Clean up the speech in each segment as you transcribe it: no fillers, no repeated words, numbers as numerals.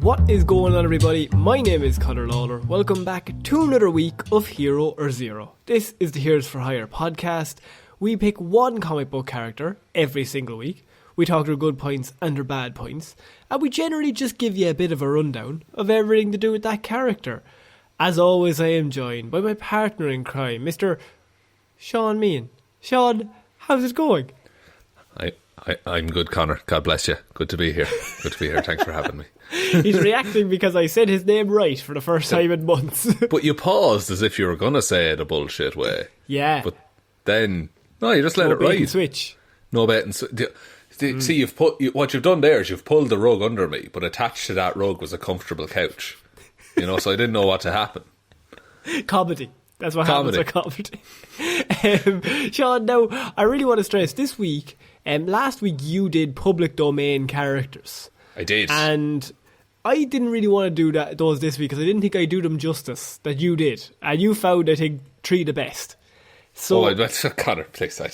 What is going on, everybody? My name is Ciara Lawler. Welcome back to another week of Hero or Zero. This is the Heroes for Hire podcast. We pick one comic book character every single week. We talk their good points and their bad points. And we generally just give you a bit of a rundown of everything to do with that character. As always, I am joined by my partner in crime, Mr. Shaun Meehan. Shaun, how's it going? I'm good, Connor. God bless you. Good to be here. Thanks for having me. He's reacting because I said his name right for the first time in months. But you paused as if you were going to say it a bullshit way. Yeah. But then, no, you just let it ride. No bait and switch. No bait and switch. See, what you've done there is you've pulled the rug under me, but attached to that rug was a comfortable couch. You know, so I didn't know what to happen. Comedy. That's what happens with comedy. Shaun, now, I really want to stress, this week, last week you did public domain characters. I did. And I didn't really want to do those this week because I didn't think I'd do them justice that you did. And you found, I think, 3 the best. So, Connor, please, I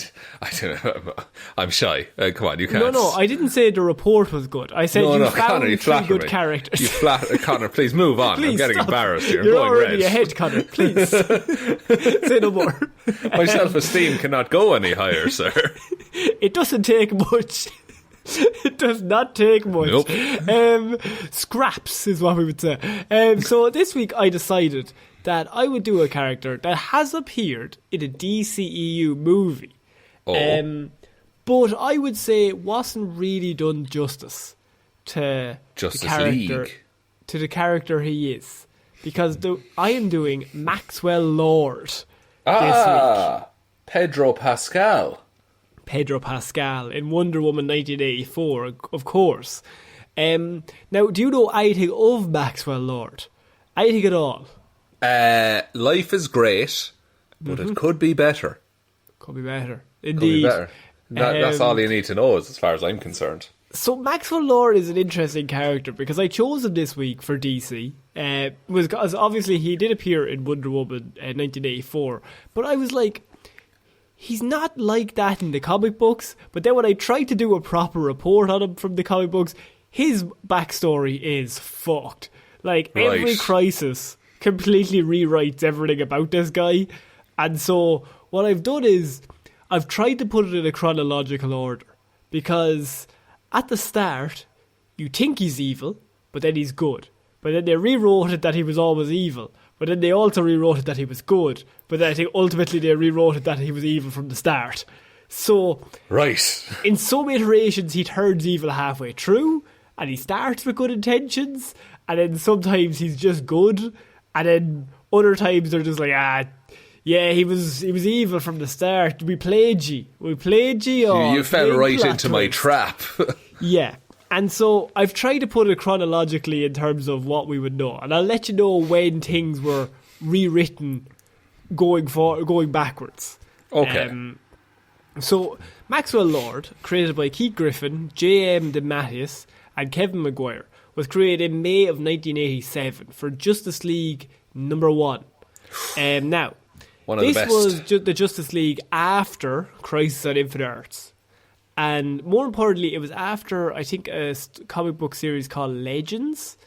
don't know. I'm shy. Come on, you can't. No, I didn't say the report was good. I said you found Connor, 3 good characters. Connor, please move on. Please, I'm getting stop. embarrassed here. You're already ahead, Connor. Please. Say no more. My self-esteem cannot go any higher, sir. It doesn't take much. It does not take much. Nope. Scraps is what we would say. So this week I decided that I would do a character that has appeared in a DCEU movie. But I would say it wasn't really done justice to the character he is. Because I am doing Maxwell Lord this week. Pedro Pascal in Wonder Woman 1984, of course. Now, do you know anything of Maxwell Lord? Anything at all? Life is great, but it could be better. Could be better. Indeed. That's all you need to know, as far as I'm concerned. So Maxwell Lord is an interesting character because I chose him this week for DC. Because obviously he did appear in Wonder Woman 1984, but I was like, he's not like that in the comic books. But then when I tried to do a proper report on him from the comic books, his backstory is fucked. Like, every crisis completely rewrites everything about this guy. And so what I've done is I've tried to put it in a chronological order, because at the start you think he's evil, but then he's good. But then they rewrote it that he was always evil, but then they also rewrote it that he was good, but then I think ultimately they rewrote it that he was evil from the start. So in some iterations he turns evil halfway through, and he starts with good intentions, and then sometimes he's just good, and then other times they're just like, yeah, he was evil from the start. We played you. You fell right into my trap. Yeah. And so I've tried to put it chronologically in terms of what we would know. And I'll let you know when things were rewritten going backwards. Okay. So Maxwell Lord, created by Keith Giffen, J.M. DeMatteis and Kevin Maguire, was created in May of 1987 for Justice League number 1. Now, this was the Justice League after Crisis on Infinite Earths. And more importantly, it was after, I think, a comic book series called Legends.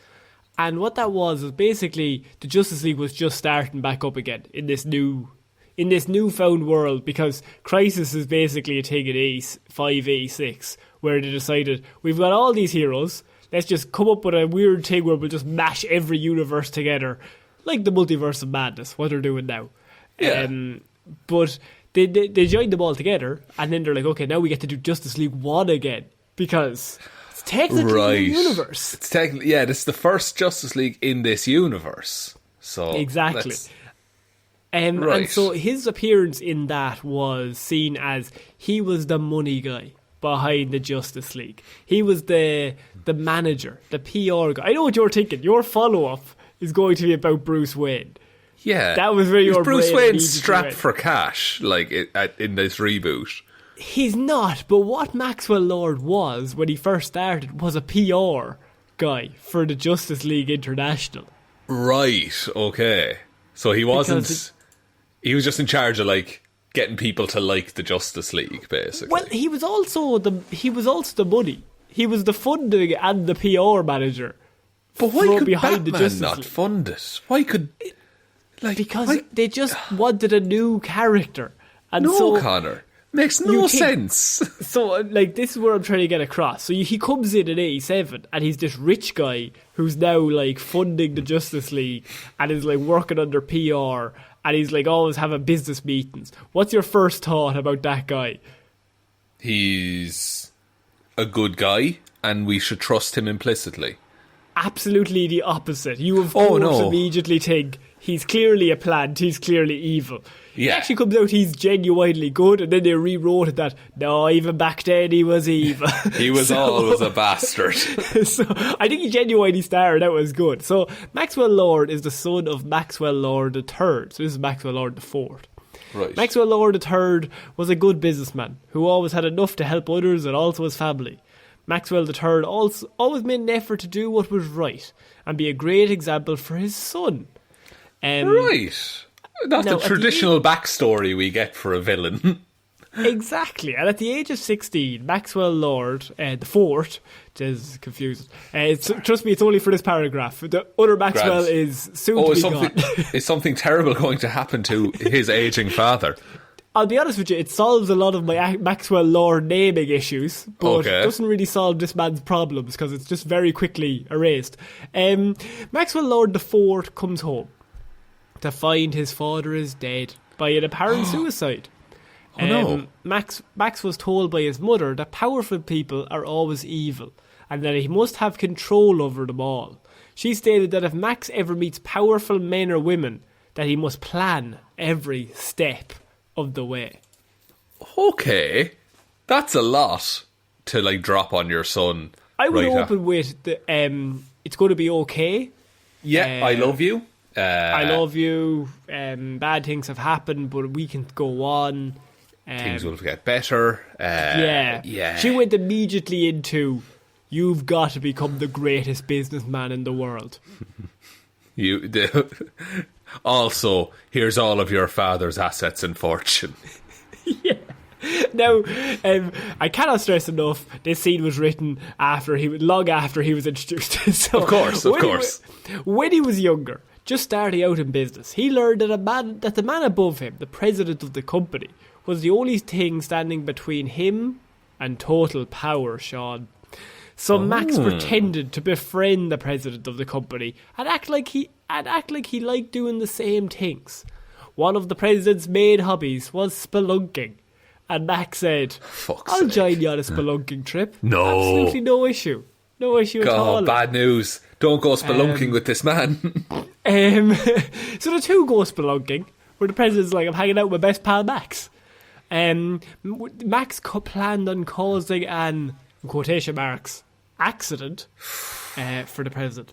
And what that was basically the Justice League was just starting back up again in this newfound world, because Crisis is basically a thing in A5, where they decided, we've got all these heroes, let's just come up with a weird thing where we'll just mash every universe together, like the Multiverse of Madness, what they're doing now. Yeah. But they joined them all together, and then they're like, okay, now we get to do Justice League 1 again, because it's technically a new universe. It's technically, this is the first Justice League in this universe. So exactly. And so his appearance in that was seen as he was the money guy behind the Justice League. He was the manager, the PR guy. I know what you're thinking. Your follow-up is going to be about Bruce Wayne. Yeah, that was where your Bruce Wayne's strapped for cash, like in this reboot. He's not, but what Maxwell Lord was when he first started was a PR guy for the Justice League International. Right. Okay. So he wasn't. He was just in charge of like getting people to like the Justice League, basically. Well, he was also the money. He was the funding and the PR manager But why from could behind the Batman Justice not League. fund it? Why could... Because they just wanted a new character. And No, so, Connor. Makes no sense. So, like, this is where I'm trying to get across. So he comes in 87, and he's this rich guy who's now, like, funding the Justice League, and is, like, working under PR, and he's, like, always having business meetings. What's your first thought about that guy? He's a good guy, and we should trust him implicitly. Absolutely the opposite. You, of course, immediately think, he's clearly a plant, he's clearly evil. Yeah. It actually comes out he's genuinely good, and then they rewrote it that, no, even back then he was evil. He was always a bastard. So I think he genuinely started out as good. So Maxwell Lord is the son of Maxwell Lord III. So this is Maxwell Lord IV. Right. Maxwell Lord III was a good businessman who always had enough to help others and also his family. Maxwell III also always made an effort to do what was right and be a great example for his son. Right. That's the traditional backstory we get for a villain. Exactly. And at the age of 16, Maxwell Lord, the fourth, which is confusing. Trust me, it's only for this paragraph. The other Maxwell is soon to be gone. Is something terrible going to happen to his ageing father? I'll be honest with you, it solves a lot of my Maxwell Lord naming issues, but it doesn't really solve this man's problems because it's just very quickly erased. Maxwell Lord IV comes home to find his father is dead by an apparent suicide. Oh no. Max was told by his mother that powerful people are always evil and that he must have control over them all. She stated that if Max ever meets powerful men or women, that he must plan every step of the way. Okay. That's a lot to, like, drop on your son. I would open with the, it's going to be okay. Yeah, I love you. I love you. Bad things have happened, but we can go on. Things will get better. Yeah. She went immediately into, you've got to become the greatest businessman in the world. Also, here's all of your father's assets and fortune. Yeah. Now, I cannot stress enough, this scene was written long after he was introduced. So, of course. When he was younger, just starting out in business, he learned that the man above him, the president of the company, was the only thing standing between him and total power, Shaun. So Max pretended to befriend the president of the company and act like he liked doing the same things. One of the president's main hobbies was spelunking. And Max said, I'll join you on a spelunking trip. No. Absolutely no issue. No issue at all. Bad news. Don't go spelunking with this man. So the two go spelunking, where the president's like, I'm hanging out with my best pal Max. Max planned on causing an, in quotation marks, accident for the president.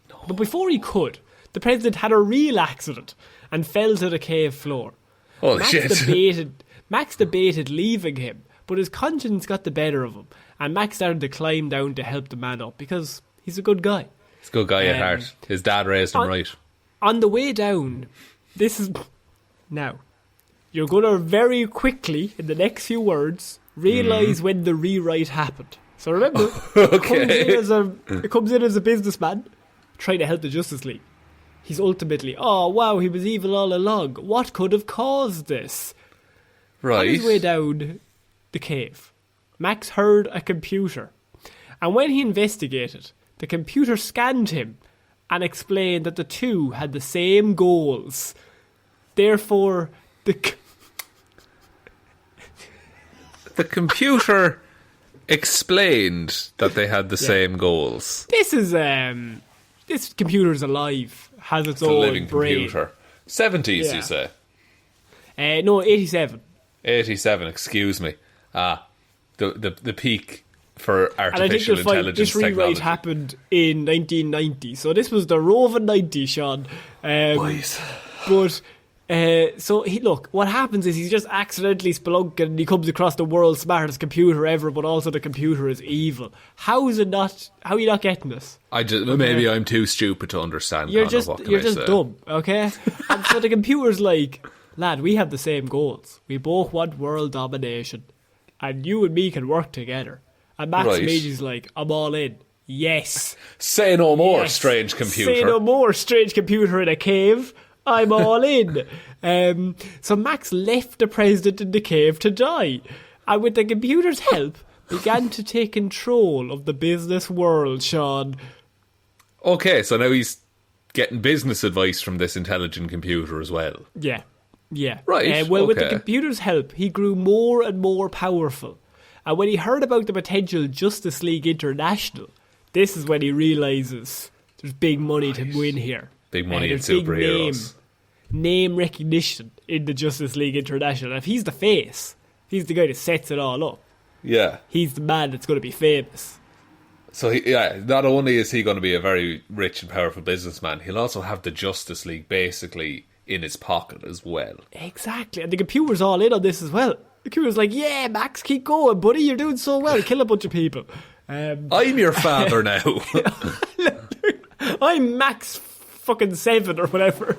No. But before he could, the president had a real accident and fell to the cave floor. Holy shit. Max debated leaving him, but his conscience got the better of him, and Max started to climb down to help the man up because he's a good guy. He's a good guy at heart. His dad raised him right. On the way down, now, you're going to very quickly, in the next few words, realise when the rewrite happened. So remember, it comes in as a businessman trying to help the Justice League. He's ultimately, oh wow, he was evil all along. What could have caused this? Right. On his way down the cave, Max heard a computer. And when he investigated, the computer scanned him and explained that the two had the same goals. Therefore, the computer explained that they had the same goals. This computer's alive, has its own living brain. Computer. 70s, you say? No, 87. 87, excuse me. The peak for artificial and I think you'll find intelligence this rewrite technology happened in 1990, so this was the roving 90s, Shaun. Boys. But so what happens is he's just accidentally spelunking and he comes across the world's smartest computer ever, but also the computer is evil. How are you not getting this? Maybe I'm too stupid to understand. You're Connor, just dumb, okay? And so the computer's like, lad, we have the same goals. We both want world domination, and you and me can work together. And Max Mage's like, I'm all in. Yes. Say no more, Yes. strange computer. Say no more, strange computer in a cave. I'm all in. So Max left the president in the cave to die, and with the computer's help, began to take control of the business world, Shaun. Okay, so now he's getting business advice from this intelligent computer as well. Yeah. Right, Well, with the okay. computer's help, he grew more and more powerful. And when he heard about the potential Justice League International, this is when he realises there's big money to win here. Big money in there's big superheroes. name recognition in the Justice League International. And if he's the face, he's the guy that sets it all up. Yeah. He's the man that's going to be famous. So, not only is he going to be a very rich and powerful businessman, he'll also have the Justice League basically in his pocket as well. Exactly. And the computer's all in on this as well. The computer's like, yeah, Max, keep going, buddy. You're doing so well. Kill a bunch of people. I'm your father now. I'm Max fucking 7 or whatever.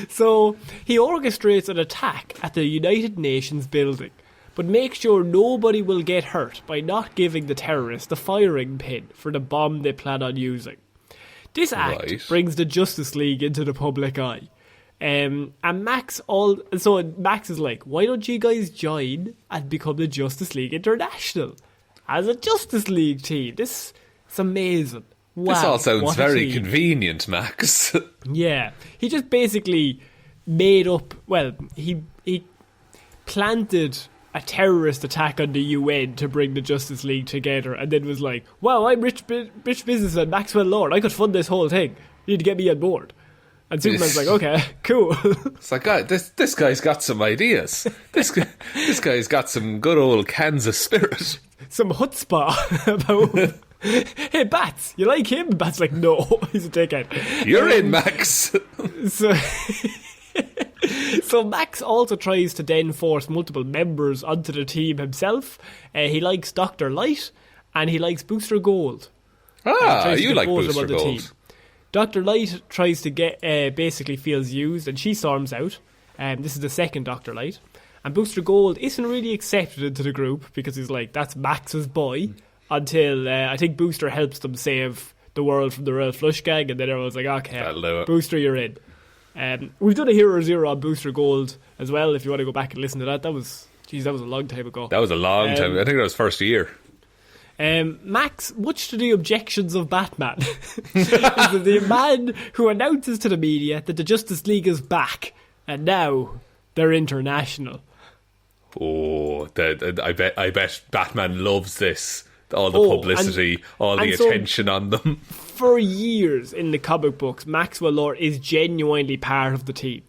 So he orchestrates an attack at the United Nations building, but makes sure nobody will get hurt by not giving the terrorists the firing pin for the bomb they plan on using. This act Right. brings the Justice League into the public eye. And Max is like, why don't you guys join and become the Justice League International as a Justice League team? This is amazing. Wow, This all sounds what a very team. convenient, Max. Yeah, he just basically made up. Well, he planted a terrorist attack on the UN to bring the Justice League together, and then was like, "Wow, I'm rich businessman Maxwell Lord. I could fund this whole thing. You need to get me on board." And Superman's like, "Okay, cool." It's like, God, this guy's got some ideas. This guy's got some good old Kansas spirit. Some chutzpah about. Hey, Bats, you like him? Bats like, no, he's a dickhead. You're in, Max. So Max also tries to then force multiple members onto the team himself. He likes Dr. Light and he likes Booster Gold. You like Booster Gold. Dr. Light tries to get, basically feels used, and she storms out. This is the second Dr. Light. And Booster Gold isn't really accepted into the group because he's like, that's Max's boy. Until I think Booster helps them save the world from the Royal Flush Gang, and then everyone's like, okay, That'll do it. Booster, you're in. We've done a Hero Zero on Booster Gold as well, if you want to go back and listen to that. That was a long time ago. That was a long time. I think that was first year. Max, much to the objections of Batman, is the man who announces to the media that the Justice League is back, and now they're international. Oh, I bet Batman loves this. All the Oh, publicity, all the and so- attention on them. For years in the comic books, Maxwell Lord is genuinely part of the team.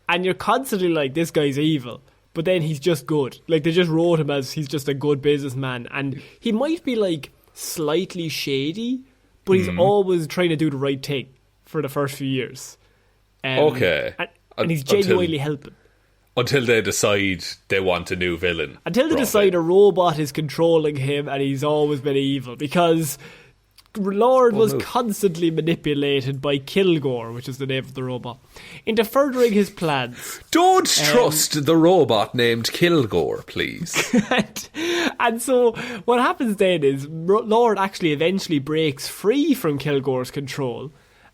And you're constantly like, this guy's evil. But then he's just good. Like, they just wrote him as he's just a good businessman. And he might be, like, slightly shady, but he's always trying to do the right thing for the first few years. Okay. And he's genuinely helping. Until they decide they want a new villain. Until they decide a robot is controlling him and he's always been evil. Because Lord was constantly manipulated by Kilgore, which is the name of the robot, into furthering his plans. Don't trust the robot named Kilgore, please. And so what happens then is Lord actually eventually breaks free from Kilgore's control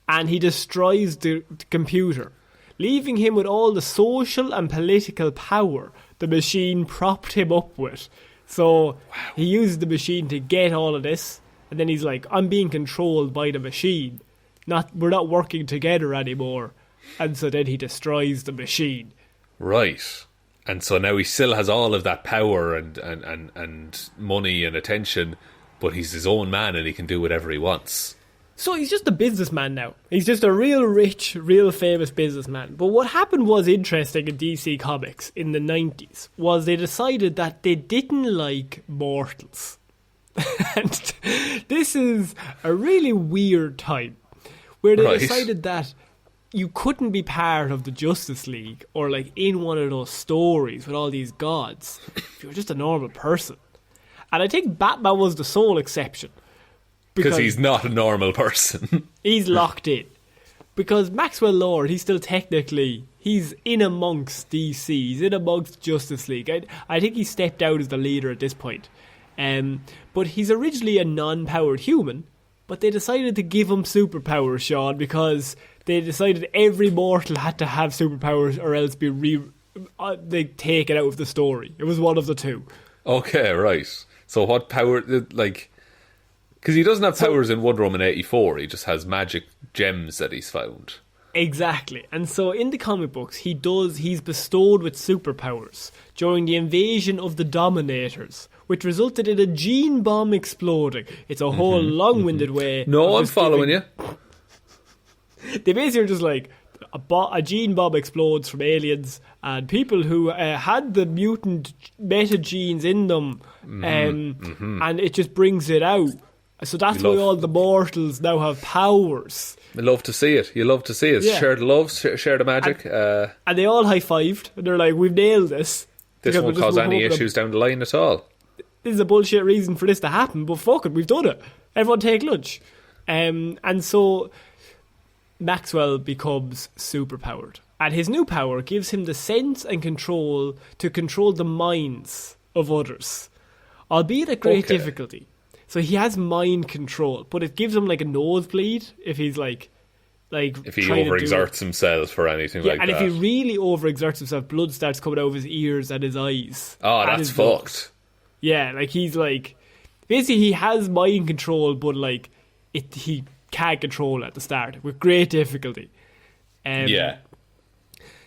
and he destroys the computer, leaving him with all the social and political power the machine propped him up with. So he uses the machine to get all of this, and then he's like, I'm being controlled by the machine. We're not working together anymore. And so then he destroys the machine. Right. And so now he still has all of that power and money and attention, but he's his own man and he can do whatever he wants. So he's just a businessman now. He's just a real rich, real famous businessman. But what happened was interesting in DC Comics in the 90s was they decided that they didn't like mortals. And this is a really weird time where they decided that you couldn't be part of the Justice League or like in one of those stories with all these gods if you were just a normal person. And I think Batman was the sole exception. Because he's not a normal person. He's locked in. Because Maxwell Lord, he's still technically, he's in amongst DC, he's in amongst Justice League. I think he stepped out as the leader at this point. But he's originally a non-powered human, but they decided to give him superpowers, Shaun, because they decided every mortal had to have superpowers or else be they take it out of the story. It was one of the two. Okay, right. So what power, like... Because he doesn't have powers in Wonder Woman 84, he just has magic gems that he's found. Exactly. And so in the comic books, he's bestowed with superpowers during the invasion of the Dominators, which resulted in a gene bomb exploding. It's a whole long-winded way. No, I'm following you. They basically are just like, a gene bomb explodes from aliens, and people who had the mutant meta genes in them, and it just brings it out. So that's why all the mortals now have powers. You love to see it. You love to see it. Yeah. Share the love, share the magic. And they all high-fived, and they're like, we've nailed this. This won't cause any issues down the line at all. This is a bullshit reason for this to happen, but fuck it, we've done it. Everyone take lunch. And so Maxwell becomes superpowered. And his new power gives him the sense and control to control the minds of others, albeit at great difficulty. So he has mind control, but it gives him like a nosebleed if he's like if he overexerts himself or anything like that. And if he really overexerts himself, blood starts coming out of his ears and his eyes. Oh, that's fucked. Yeah, like he's like, basically he has mind control, but like he can't control it at the start with great difficulty.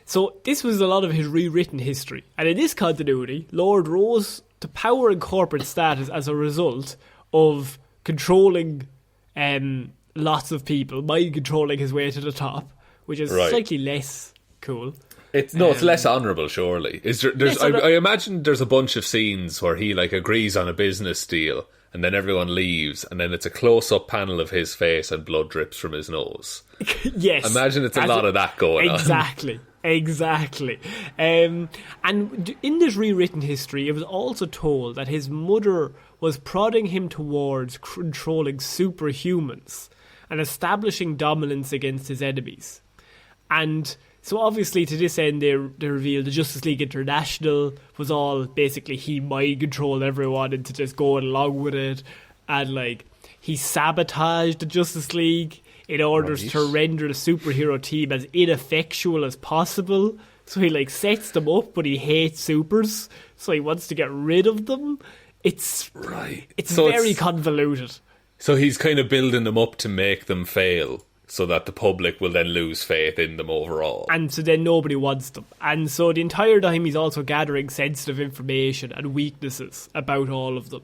So this was a lot of his rewritten history, and in this continuity, Lord rose to power and corporate status as a result of controlling lots of people, mind controlling his way to the top, which is slightly less cool. It's less honourable, surely. I imagine there's a bunch of scenes where he like agrees on a business deal, and then everyone leaves, and then it's a close-up panel of his face and blood drips from his nose. Yes. Imagine it's a lot of that going on. Exactly. And in this rewritten history, it was also told that his mother was prodding him towards controlling superhumans and establishing dominance against his enemies. And so obviously to this end, they revealed the Justice League International was all basically he mind controlled everyone into just going along with it. And like he sabotaged the Justice League in order to render the superhero team as ineffectual as possible. So he like sets them up, but he hates supers, so he wants to get rid of them. It's very convoluted. So he's kind of building them up to make them fail, so that the public will then lose faith in them overall. And so then nobody wants them. And so the entire time he's also gathering sensitive information and weaknesses about all of them.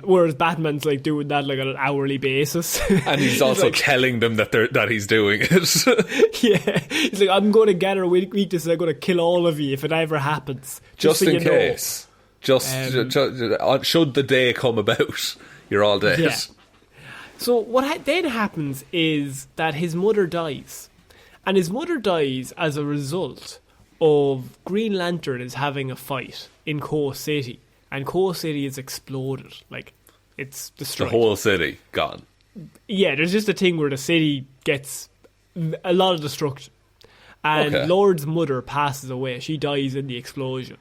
Whereas Batman's like doing that like on an hourly basis. And he's also like, telling them that he's doing it. Yeah. He's like, I'm going to gather weaknesses, I'm going to kill all of you if it ever happens. Just so in case. Just should the day come about, you're all dead. Yeah. So what then happens is that his mother dies. And his mother dies as a result of Green Lantern is having a fight in Coast City. And Coast City is exploded. Like, it's destroyed. The whole city gone. Yeah, there's just a thing where the city gets a lot of destruction. And Lord's mother passes away. She dies in the explosion.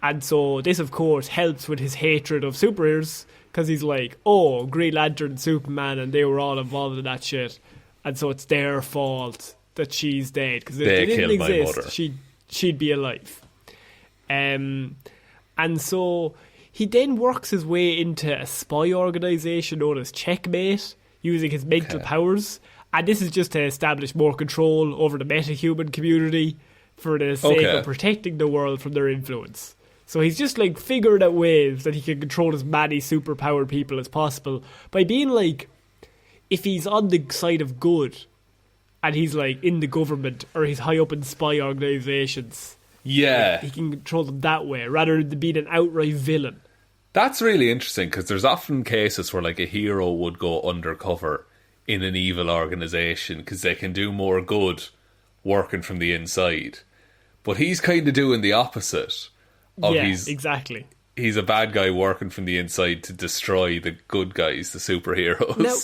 And so this, of course, helps with his hatred of superheroes, because he's like, oh, Green Lantern and Superman, and they were all involved in that shit. And so it's their fault that she's dead. Because if they didn't exist, she'd be alive. And so he then works his way into a spy organisation known as Checkmate, using his mental powers. And this is just to establish more control over the meta-human community for the sake of protecting the world from their influence. So he's just like figuring out ways that he can control as many superpowered people as possible by being like, if he's on the side of good and he's like in the government or he's high up in spy organisations, yeah, he can control them that way rather than being an outright villain. That's really interesting, because there's often cases where like a hero would go undercover in an evil organisation because they can do more good working from the inside. But he's kind of doing the opposite. Exactly. He's a bad guy working from the inside to destroy the good guys, the superheroes. Now,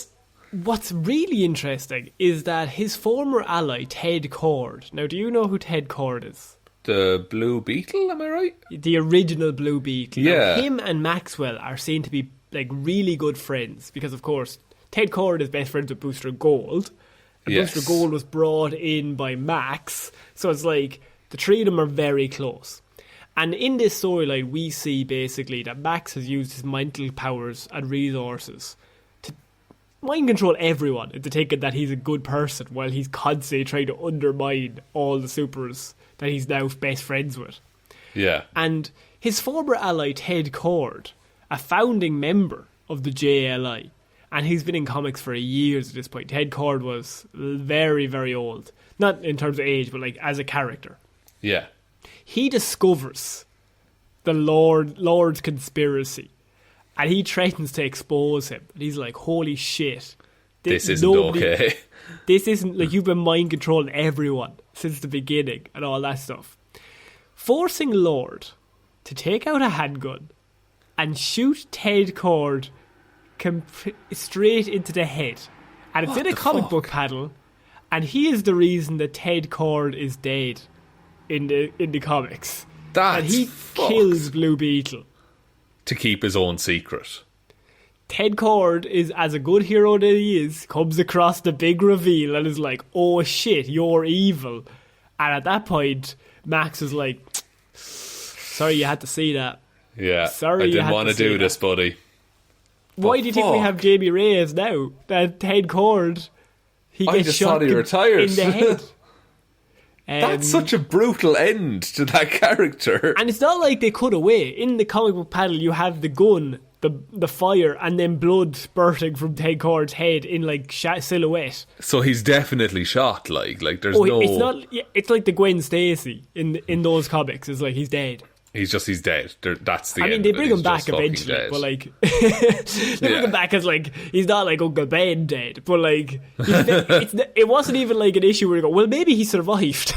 what's really interesting is that his former ally, Ted Kord... Now, do you know who Ted Kord is? the Blue Beetle, am I right? The original Blue Beetle. Yeah. Now, him and Maxwell are seen to be like really good friends because, of course, Ted Kord is best friends with Booster Gold. And Yes. Booster Gold was brought in by Max. So it's like the three of them are very close. And in this storyline, we see basically that Max has used his mental powers and resources to mind control everyone into thinking that he's a good person while he's constantly trying to undermine all the supers that he's now best friends with. Yeah. And his former ally, Ted Kord, a founding member of the JLI, and he's been in comics for years at this point. Ted Kord was very, very old. Not in terms of age, but like as a character. Yeah. He discovers the Lord's conspiracy, and he threatens to expose him. And he's like, holy shit. This isn't okay. This isn't, like, you've been mind controlling everyone since the beginning and all that stuff. Forcing Lord to take out a handgun and shoot Ted Kord straight into the head. And it's What in a the comic fuck? book panel, and he is the reason that Ted Kord is dead in the comics. That's And he fucked. kills Blue Beetle. To keep his own secret. Ted Kord is, as a good hero that he is, comes across the big reveal and is like, oh shit, you're evil. And at that point, Max is like, sorry you had to see that. Yeah. Sorry I you didn't had want to to say do that. this, buddy. Why But do you think we fuck. have Jamie Reyes now? That Ted Kord, he I gets just shot thought he retired. in the head. That's such a brutal end to that character. And it's not like they cut away. In the comic book panel, you have the gun, the fire, and then blood spurting from Ted Kord's head in like silhouette. So he's definitely shot. Like there's Oh, no. it's not. Yeah, it's like the Gwen Stacy in those comics. It's like he's dead. He's dead. That's the. I mean, end they of it. bring He's him back just fucking eventually, dead. but like they bring Yeah. him back as like he's not like Uncle Ben dead, but like it wasn't even like an issue where you go, well, maybe he survived,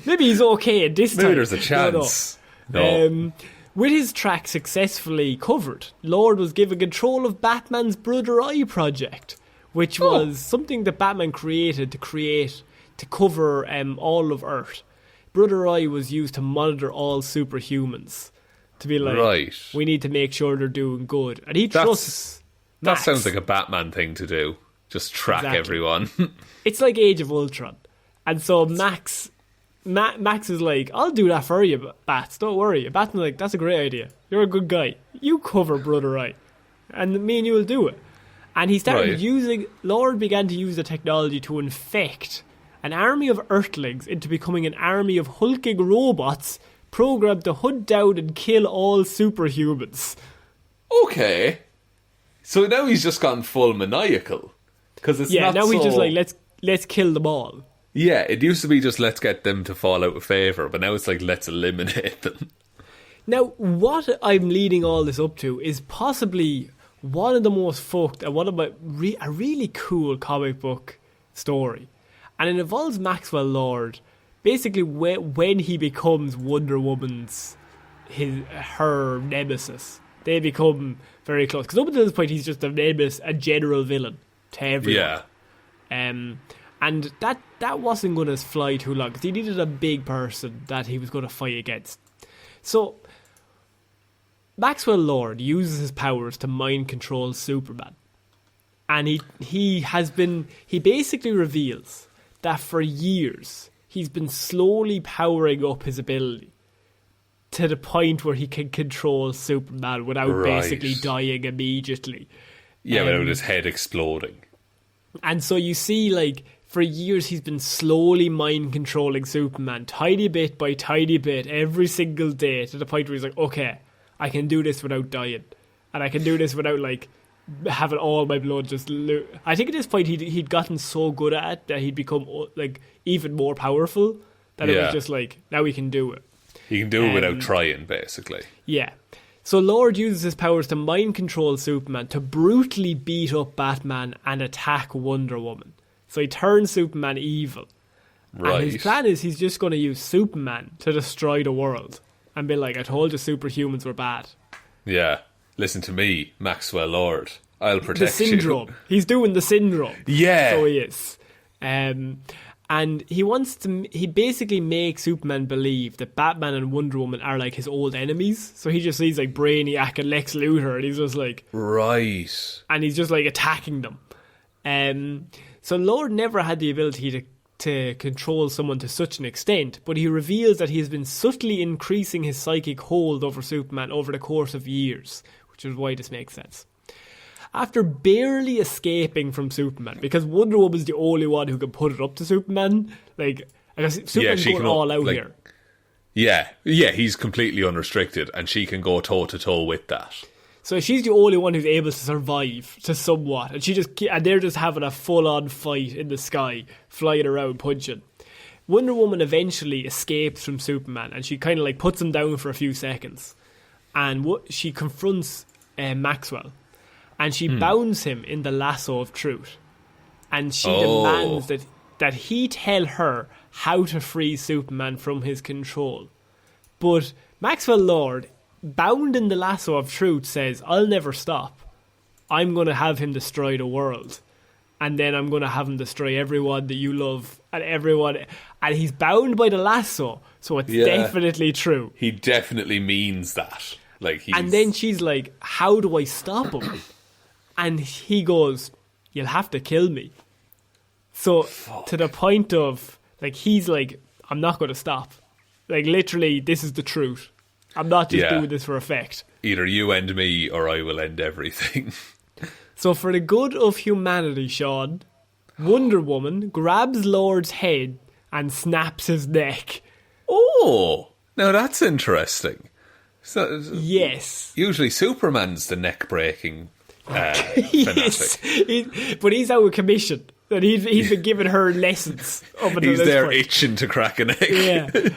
maybe he's okay at this Maybe time. there's a No, no. chance. No. With his track successfully covered, Lord was given control of Batman's Brother Eye project, which was something that Batman created to cover all of Earth. Brother Eye was used to monitor all superhumans, to be like, Right. we need to make sure they're doing good, and he That's- trusts. That Max. sounds like a Batman thing to do. Just track Exactly. everyone. It's like Age of Ultron, and so Max is like, I'll do that for you, Bats. Don't worry. And Batman's like, that's a great idea. You're a good guy. You cover Brother Eye, and me and you will do it. And he started Right. Lord began to use the technology to infect an army of Earthlings into becoming an army of hulking robots programmed to hunt down and kill all superhumans. Okay. So now he's just gone full maniacal. Because it's Yeah, not now he's just so- like, let's kill them all. Yeah, it used to be just let's get them to fall out of favour, but now it's like let's eliminate them. Now, what I'm leading all this up to is possibly one of the most fucked and one of my a really cool comic book story. And it involves Maxwell Lord, basically when he becomes Wonder Woman's her nemesis. They become very close. Because up until this point, he's just a nemesis, a general villain to everyone. Yeah. And that wasn't going to fly too long because he needed a big person that he was going to fight against. So Maxwell Lord uses his powers to mind control Superman, and he basically reveals that for years he's been slowly powering up his ability to the point where he can control Superman without Right. basically dying immediately. Yeah, without his head exploding. And so you see, like, for years he's been slowly mind controlling Superman, tiny bit by tiny bit, every single day, to the point where he's like, okay, I can do this without dying. And I can do this without, like, having all my blood just... I think at this point he'd gotten so good at it that he'd become, like, even more powerful, that it was just like, now he can do it. He can do it without trying, basically. Yeah. So Lord uses his powers to mind control Superman, to brutally beat up Batman and attack Wonder Woman. So he turns Superman evil. Right. And his plan is he's just going to use Superman to destroy the world. And be like, I told you superhumans were bad. Yeah. Listen to me, Maxwell Lord. I'll protect The syndrome. you. He's doing the syndrome. Yeah. So he is. And And he basically makes Superman believe that Batman and Wonder Woman are like his old enemies. So he just sees like Brainiac and Lex Luthor, and he's just like... Right. And he's just like attacking them. So Lord never had the ability to control someone to such an extent, but he reveals that he has been subtly increasing his psychic hold over Superman over the course of years, which is why this makes sense. After barely escaping from Superman, because Wonder Woman's the only one who can put it up to Superman. Like, I guess Superman's going all out here. Yeah, he's completely unrestricted, and she can go toe-to-toe with that. So she's the only one who's able to survive to somewhat, and they're just having a full-on fight in the sky, flying around, punching. Wonder Woman eventually escapes from Superman, and she kind of like puts him down for a few seconds, and she confronts Maxwell. And she bounds him in the lasso of truth. And she demands that he tell her how to free Superman from his control. But Maxwell Lord, bound in the lasso of truth, says, I'll never stop. I'm going to have him destroy the world. And then I'm going to have him destroy everyone that you love. And everyone. And he's bound by the lasso. So it's definitely true. He definitely means that. And then she's like, how do I stop him? And he goes, you'll have to kill me. So, to the point of, like, he's like, I'm not going to stop. Like, literally, this is the truth. I'm not just doing this for effect. Either you end me, or I will end everything. So, for the good of humanity, Shaun, Wonder Woman grabs Lord's head and snaps his neck. Oh, now that's interesting. So, yes. Usually Superman's the neck-breaking yes, but he's out of commission, and he's been giving her lessons up until he's this there point. itching to crack an egg.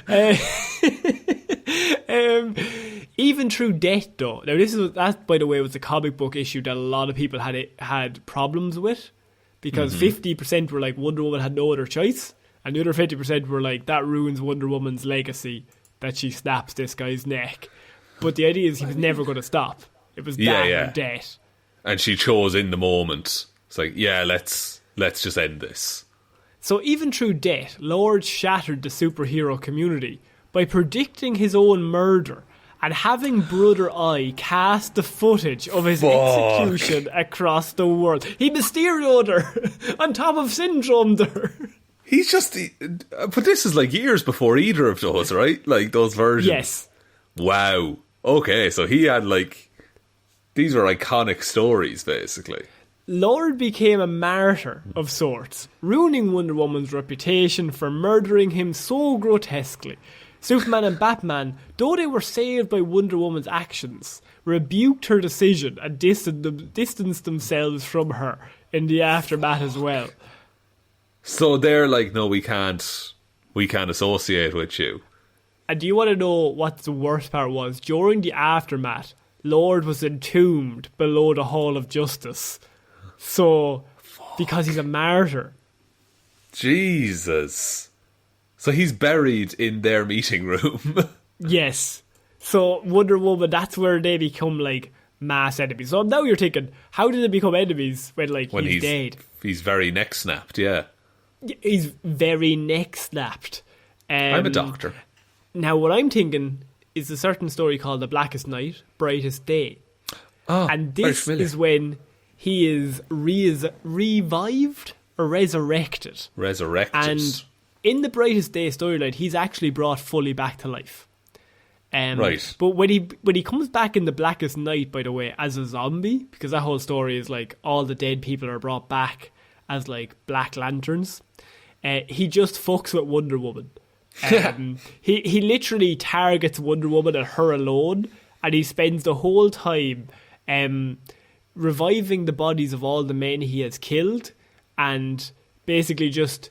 Even through death, though. Now that by the way was a comic book issue that a lot of people had problems with, because 50% were like Wonder Woman had no other choice, and the other 50% were like that ruins Wonder Woman's legacy that she snaps this guy's neck. But the idea is he was never going to stop. It was that or death. And she chose in the moment. It's like, let's just end this. So even through death, Lord shattered the superhero community by predicting his own murder and having Brother Eye cast the footage of his execution across the world. He Mysterio'd her on top of Syndrome'd her. He's just... But this is like years before either of those, right? Like those versions. Yes. Wow. Okay, so he had like... These were iconic stories, basically. Lord became a martyr of sorts, ruining Wonder Woman's reputation for murdering him so grotesquely. Superman and Batman, though they were saved by Wonder Woman's actions, rebuked her decision and distanced themselves from her in the aftermath as well. So they're like, no, we can't associate with you. And do you want to know what the worst part was? During the aftermath, Lord was entombed below the Hall of Justice. So, because he's a martyr. Jesus. So he's buried in their meeting room. Yes. So Wonder Woman, that's where they become like mass enemies. So now you're thinking, how did they become enemies when he's dead? He's very neck snapped, yeah. He's very neck snapped. I'm a doctor. Now what I'm thinking is a certain story called The Blackest Night, Brightest Day. Oh, and this is when he is revived or resurrected. And in the Brightest Day storyline, he's actually brought fully back to life. Right. But when he comes back in The Blackest Night, by the way, as a zombie, because that whole story is like all the dead people are brought back as like Black Lanterns, he just fucks with Wonder Woman. He literally targets Wonder Woman and her alone, and he spends the whole time reviving the bodies of all the men he has killed, and basically just,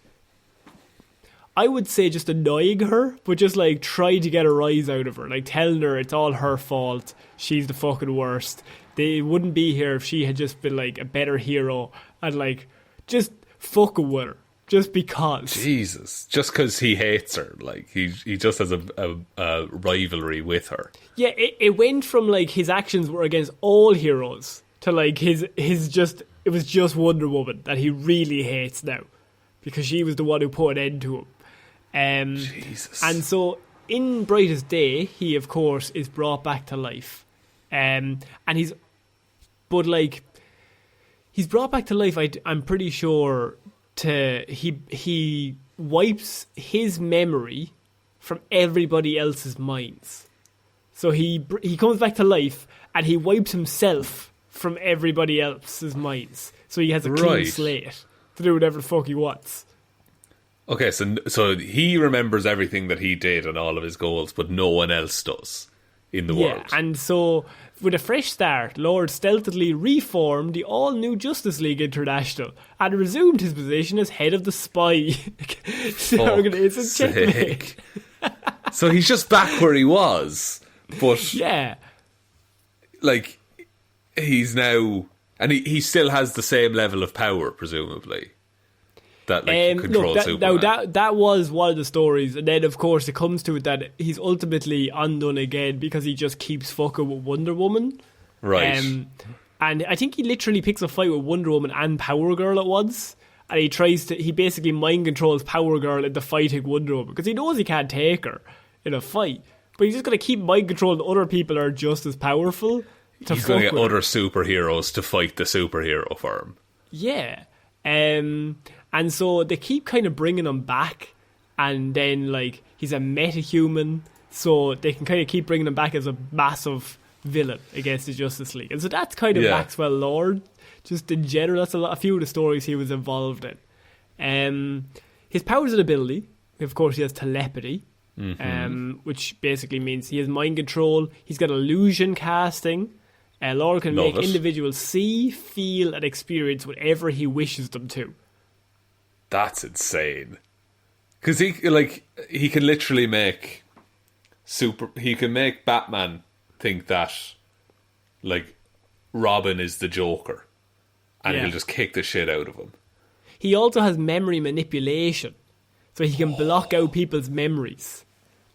I would say, just annoying her, but just like trying to get a rise out of her, like telling her it's all her fault, she's the fucking worst, they wouldn't be here if she had just been like a better hero, and like just fucking with her. Just because. Jesus. Just because he hates her. Like, he just has a rivalry with her. Yeah, it went from, like, his actions were against all heroes to, like, his just... It was just Wonder Woman that he really hates now. because she was the one who put an end to him. Jesus. And so in Brightest Day, he of course is brought back to life. And he's brought back to life, I'm pretty sure, he wipes his memory from everybody else's minds. So he comes back to life and he wipes himself from everybody else's minds. So he has a clean slate to do whatever the fuck he wants. Okay, so he remembers everything that he did and all of his goals, but no one else does in the world. Yeah, and so with a fresh start, Lord stealthily reformed the all-new Justice League International and resumed his position as head of the spy organization. Checkmate. So he's just back where he was, but yeah, like he's now, and he still has the same level of power, presumably. That control Superman. Now that was one of the stories, and then of course it comes to it that he's ultimately undone again because he just keeps fucking with Wonder Woman. Right. And I think he literally picks a fight with Wonder Woman and Power Girl at once, and he basically mind controls Power Girl into fighting Wonder Woman because he knows he can't take her in a fight, but he's just going to keep mind controlling other people that are just as powerful. He's going to get other superheroes to fight the superhero for him. Yeah. And so they keep kind of bringing him back, and then like he's a metahuman, so they can kind of keep bringing him back as a massive villain against the Justice League. And so that's kind of Maxwell Lord, just in general. That's a few of the stories he was involved in. His powers and ability, of course, he has telepathy, which basically means he has mind control. He's got illusion casting. Lord can make individuals see, feel, and experience whatever he wishes them to. That's insane. Because he can literally make he can make Batman think that like Robin is the Joker, and he'll just kick the shit out of him. He also has memory manipulation, so he can block out people's memories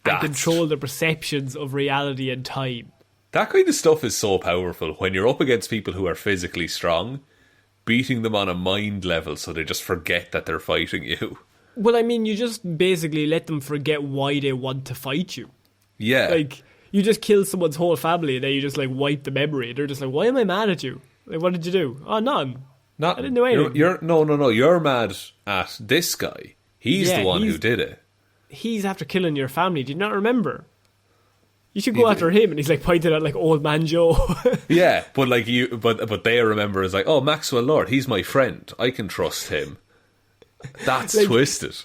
and control their perceptions of reality and time. That kind of stuff is so powerful when you're up against people who are physically strong. Beating them on a mind level so they just forget that they're fighting you. Well, I mean, you just basically let them forget why they want to fight you. Yeah. Like, you just kill someone's whole family and then you just, like, wipe the memory. They're just like, why am I mad at you? Like, what did you do? Oh, none. I didn't do anything. No. You're mad at this guy. He's the one who did it. He's after killing your family. Do you not remember? You should go after him, and he's like pointed at like old man Joe. Yeah, but like but they remember as like, oh, Maxwell Lord, he's my friend. I can trust him. That's like, twisted.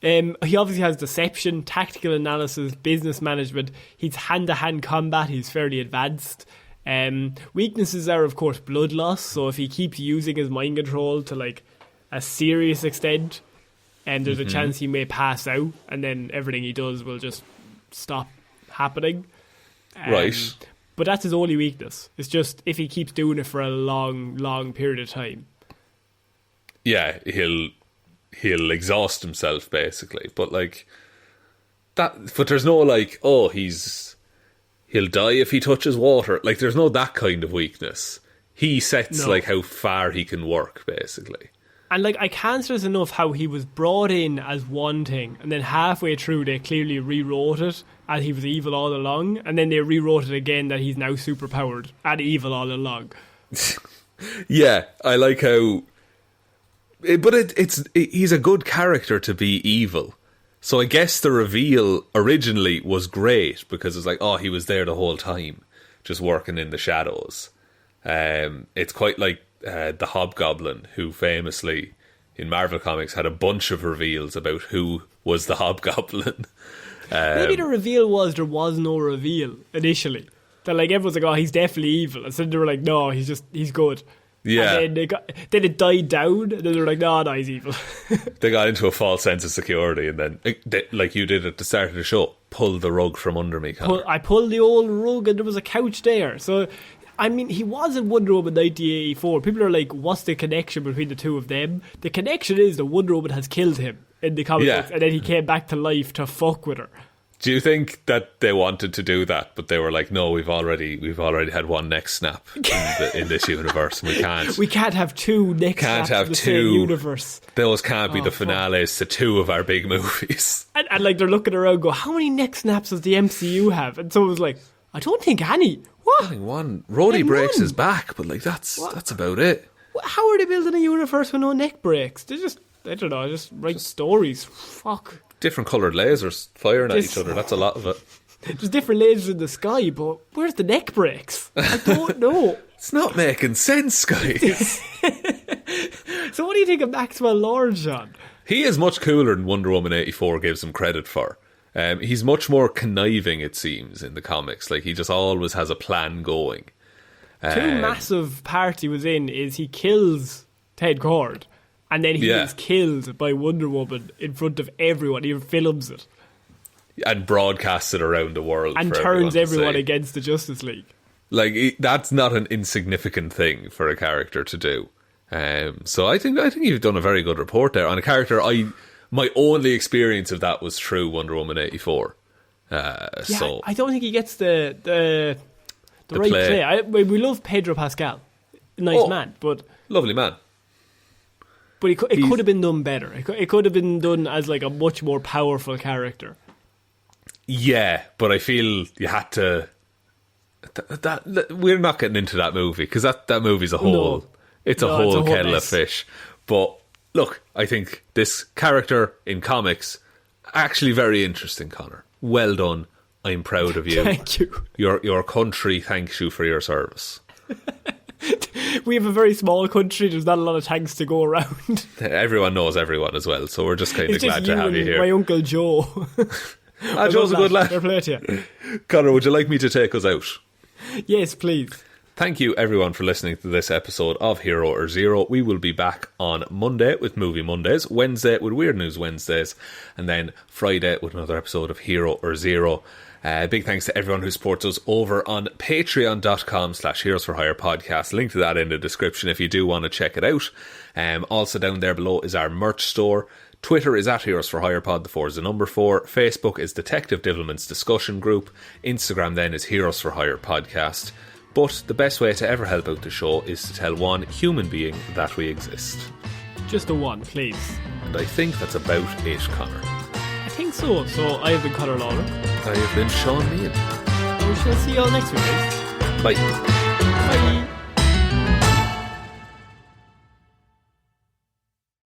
He obviously has deception, tactical analysis, business management. He's hand-to-hand combat. He's fairly advanced. Weaknesses are, of course, blood loss. So if he keeps using his mind control to like a serious extent, and there's a chance he may pass out, and then everything he does will just stop happening. Right. But that's his only weakness. It's just if he keeps doing it for a long period of time. Yeah, he'll exhaust himself basically. But like that, but there's no like, oh, he'll die if he touches water. Like there's no that kind of weakness. He sets like how far he can work basically. And like I can't stress enough how he was brought in as one thing, and then halfway through they clearly rewrote it as he was evil all along, and then they rewrote it again that he's now superpowered and evil all along. Yeah, I like how, but he's a good character to be evil. So I guess the reveal originally was great because it's like, oh, he was there the whole time, just working in the shadows. It's quite like the Hobgoblin, who famously in Marvel Comics had a bunch of reveals about who was the Hobgoblin. Maybe the reveal was there was no reveal initially. That like everyone's like, oh, he's definitely evil, and so they were like, no, he's good. Yeah. And then it died down, and then they were like, no, he's evil. They got into a false sense of security, and then, like you did at the start of the show, pull the rug from under me. I pulled the old rug, and there was a couch there. So, I mean, he was in Wonder Woman 1984. People are like, what's the connection between the two of them? The connection is that Wonder Woman has killed him in the comic books, and then he came back to life to fuck with her. Do you think that they wanted to do that, but they were like, no, we've already had one neck snap in this universe, and we can't have two neck snaps in the same universe. Those can't be the finales to two of our big movies. And like they're looking around, go, how many neck snaps does the MCU have? And someone was like, I don't think any. What? I think one. Rhodey breaks his back, but like that's about it. How are they building a universe with no neck breaks? They just, I don't know, just write stories. Fuck. Different coloured lasers firing at each other. That's a lot of it. There's different lasers in the sky, but where's the neck breaks? I don't know. It's not making sense, guys. So what do you think of Maxwell Lord, Shaun? He is much cooler than Wonder Woman 84 gives him credit for. He's much more conniving, it seems, in the comics. Like, he just always has a plan going. Two massive part he was in is he kills Ted Kord, and then he gets killed by Wonder Woman in front of everyone. He films it. And broadcasts it around the world. And turns everyone against the Justice League. Like, that's not an insignificant thing for a character to do. So I think you've done a very good report there on a character. My only experience of that was through Wonder Woman 84. So I don't think he gets the right play. We love Pedro Pascal, nice man, but lovely man. But it could have been done better. It could have been done as like a much more powerful character. Yeah, but I feel you had to. That we're not getting into that movie because that movie's a whole. It's a whole kettle of fish. But look, I think this character in comics actually very interesting, Connor. Well done. I'm proud of you. Thank you. Your country thanks you for your service. We have a very small country. There's not a lot of thanks to go around. Everyone knows everyone as well, so we're just kind of glad to have you here. My Uncle Joe. Joe's a good lad. Fair play to you. Connor, would you like me to take us out? Yes, please. Thank you everyone for listening to this episode of Hero or Zero. We will be back on Monday with Movie Mondays, Wednesday with Weird News Wednesdays, and then Friday with another episode of Hero or Zero. Big thanks to everyone who supports us over on patreon.com/Heroes for Hire podcast. Link to that in the description if you do want to check it out. Also down there below is our merch store. Twitter is at Heroes for Hire Pod, the 4 is the number 4. Facebook is Detective Divilment's discussion group. Instagram then is Heroes for Hire podcast. But the best way to ever help out the show is to tell one human being that we exist. Just a one, please. And I think that's about it, Connor. I think so. So I have been Ciara Lawler. I have been Shaun Meehan. We shall see you all next week, guys. Bye. Bye.